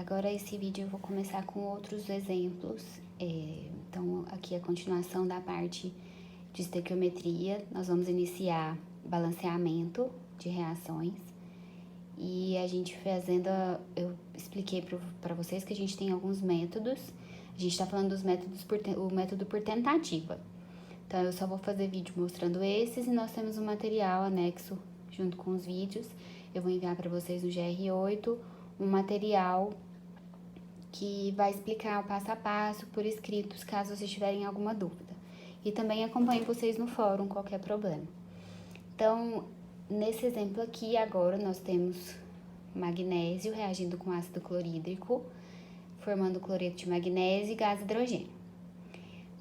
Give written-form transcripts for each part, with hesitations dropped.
Agora esse vídeo eu vou começar com outros exemplos. Então, aqui a continuação da parte de estequiometria. Nós vamos iniciar balanceamento de reações. E a gente fazendo, eu expliquei para vocês que a gente tem alguns métodos. A gente está falando dos métodos, o método por tentativa. Então, eu só vou fazer vídeo mostrando esses e nós temos um material anexo junto com os vídeos. Eu vou enviar para vocês no GR8 um material que vai explicar o passo a passo por escritos, caso vocês tiverem alguma dúvida. E também acompanho vocês no fórum, qualquer problema. Então, nesse exemplo aqui, agora nós temos magnésio reagindo com ácido clorídrico, formando cloreto de magnésio e gás hidrogênio.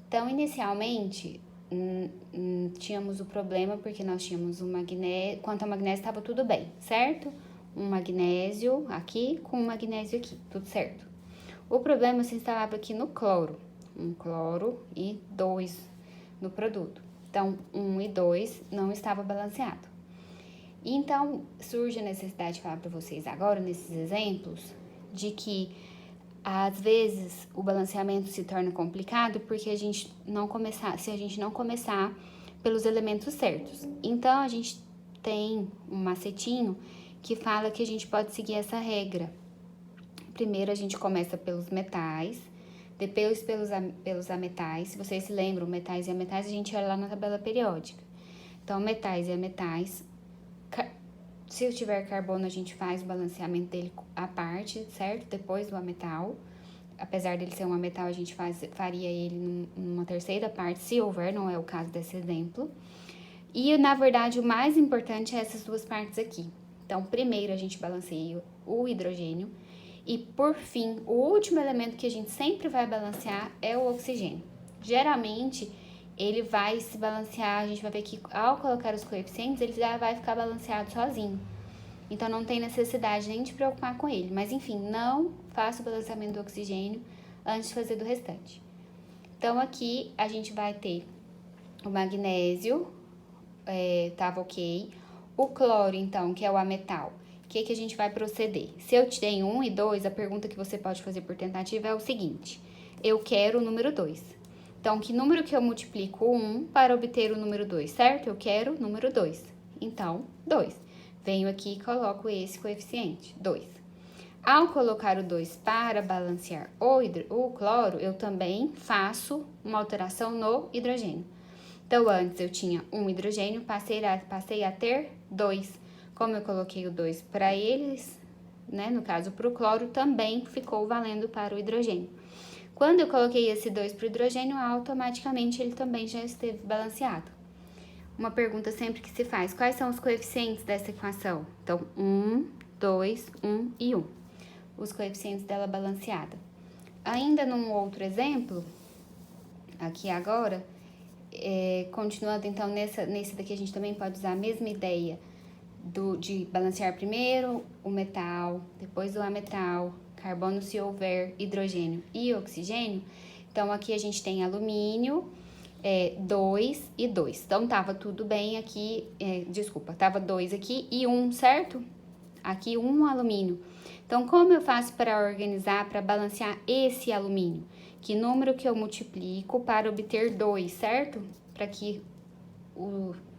Então, inicialmente, tínhamos o problema porque nós tínhamos um magnésio, quanto ao magnésio estava tudo bem, certo? Um magnésio aqui com um magnésio aqui, tudo certo. O problema se instalava aqui no cloro, um cloro e 2 no produto. Então, 1 e 2 não estava balanceado. Então, surge a necessidade de falar para vocês agora, nesses exemplos, de que às vezes o balanceamento se torna complicado porque se a gente não começar pelos elementos certos. Então, a gente tem um macetinho que fala que a gente pode seguir essa regra. Primeiro, a gente começa pelos metais, depois pelos ametais. Se vocês se lembram, metais e ametais, a gente olha lá na tabela periódica. Então, metais e ametais. Se eu tiver carbono, a gente faz o balanceamento dele à parte, certo? Depois do ametal. Apesar dele ser um ametal, a gente faria ele numa terceira parte, se houver, não é o caso desse exemplo. E, na verdade, o mais importante é essas duas partes aqui. Então, primeiro a gente balanceia o hidrogênio. E, por fim, o último elemento que a gente sempre vai balancear é o oxigênio. Geralmente, ele vai se balancear, a gente vai ver que ao colocar os coeficientes, ele já vai ficar balanceado sozinho. Então, não tem necessidade nem de preocupar com ele. Mas, enfim, não faça o balanceamento do oxigênio antes de fazer do restante. Então, aqui a gente vai ter o magnésio, tava ok. O cloro, então, que é o ametal. O que a gente vai proceder? Se eu tenho 1 e 2, a pergunta que você pode fazer por tentativa é o seguinte: eu quero o número 2. Então, que número que eu multiplico 1 para obter o número 2, certo? Eu quero o número 2. Então, 2. Venho aqui e coloco esse coeficiente, 2. Ao colocar o 2 para balancear o cloro, eu também faço uma alteração no hidrogênio. Então, antes eu tinha 1 hidrogênio, passei a ter 2. Como eu coloquei o 2 para eles, né, no caso para o cloro, também ficou valendo para o hidrogênio. Quando eu coloquei esse 2 para o hidrogênio, automaticamente ele também já esteve balanceado. Uma pergunta sempre que se faz: quais são os coeficientes dessa equação? Então, 1, 2, 1 e 1. Os coeficientes dela balanceada. Ainda num outro exemplo, aqui agora, continuando então nesse daqui a gente também pode usar a mesma ideia de balancear primeiro o metal, depois o ametal, carbono se houver, hidrogênio e oxigênio. Então, aqui a gente tem alumínio, 2 e 2. Então, tava tudo bem aqui, tava 2 aqui e 1, certo? Aqui 1 alumínio. Então, como eu faço para organizar, para balancear esse alumínio? Que número que eu multiplico para obter 2, certo? Para que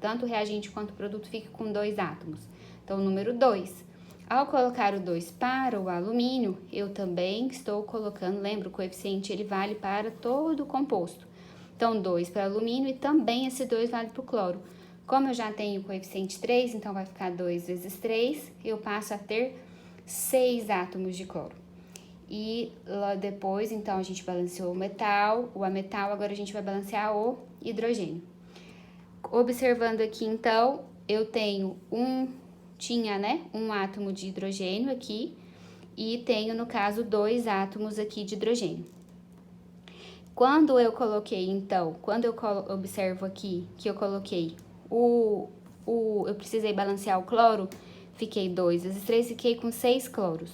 tanto o reagente quanto o produto fique com 2 átomos. Então, o número 2. Ao colocar o 2 para o alumínio, eu também estou colocando, lembra, o coeficiente ele vale para todo o composto. Então, 2 para o alumínio e também esse 2 vale para o cloro. Como eu já tenho o coeficiente 3, então vai ficar 2 vezes 3, eu passo a ter 6 átomos de cloro. E lá depois, então, a gente balanceou o ametal, agora a gente vai balancear o hidrogênio. Observando aqui, então, eu tenho um átomo de hidrogênio aqui e tenho, no caso, 2 átomos aqui de hidrogênio. Quando eu coloquei, então, observo aqui que eu coloquei eu precisei balancear o cloro, fiquei 2 vezes 3, fiquei com 6 cloros.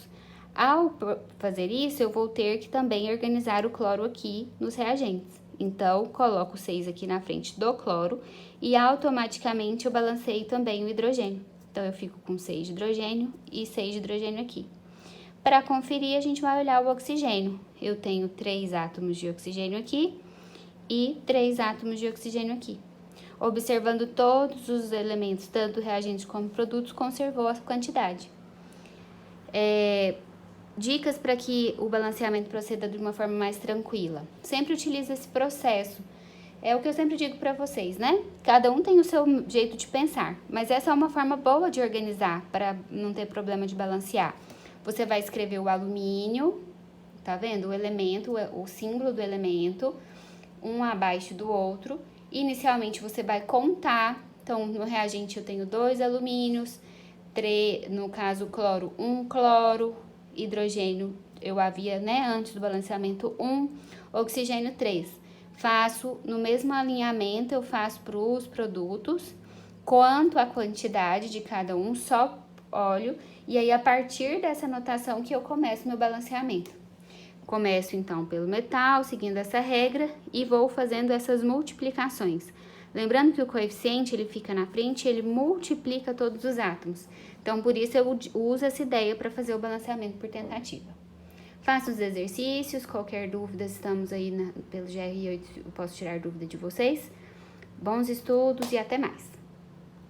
Ao fazer isso, eu vou ter que também organizar o cloro aqui nos reagentes. Então, coloco 6 aqui na frente do cloro e automaticamente eu balanceio também o hidrogênio. Então, eu fico com 6 de hidrogênio e 6 de hidrogênio aqui. Para conferir, a gente vai olhar o oxigênio. Eu tenho 3 átomos de oxigênio aqui e 3 átomos de oxigênio aqui. Observando todos os elementos, tanto reagentes como produtos, conservou a quantidade. Dicas para que o balanceamento proceda de uma forma mais tranquila. Sempre utilize esse processo. É o que eu sempre digo para vocês, né? Cada um tem o seu jeito de pensar, mas essa é uma forma boa de organizar para não ter problema de balancear. Você vai escrever o alumínio, tá vendo? O elemento, o símbolo do elemento, um abaixo do outro. Inicialmente você vai contar, então no reagente eu tenho 2 alumínios, no caso cloro, 1 cloro, hidrogênio eu havia, né, antes do balanceamento 1, oxigênio 3. Faço no mesmo alinhamento, eu faço para os produtos, quanto a quantidade de cada um, só olho, e aí a partir dessa anotação que eu começo meu balanceamento. Começo então pelo metal, seguindo essa regra, e vou fazendo essas multiplicações. Lembrando que o coeficiente ele fica na frente e ele multiplica todos os átomos. Então, por isso eu uso essa ideia para fazer o balanceamento por tentativa. Faço os exercícios, qualquer dúvida, estamos aí pelo GR8, eu posso tirar dúvida de vocês. Bons estudos e até mais!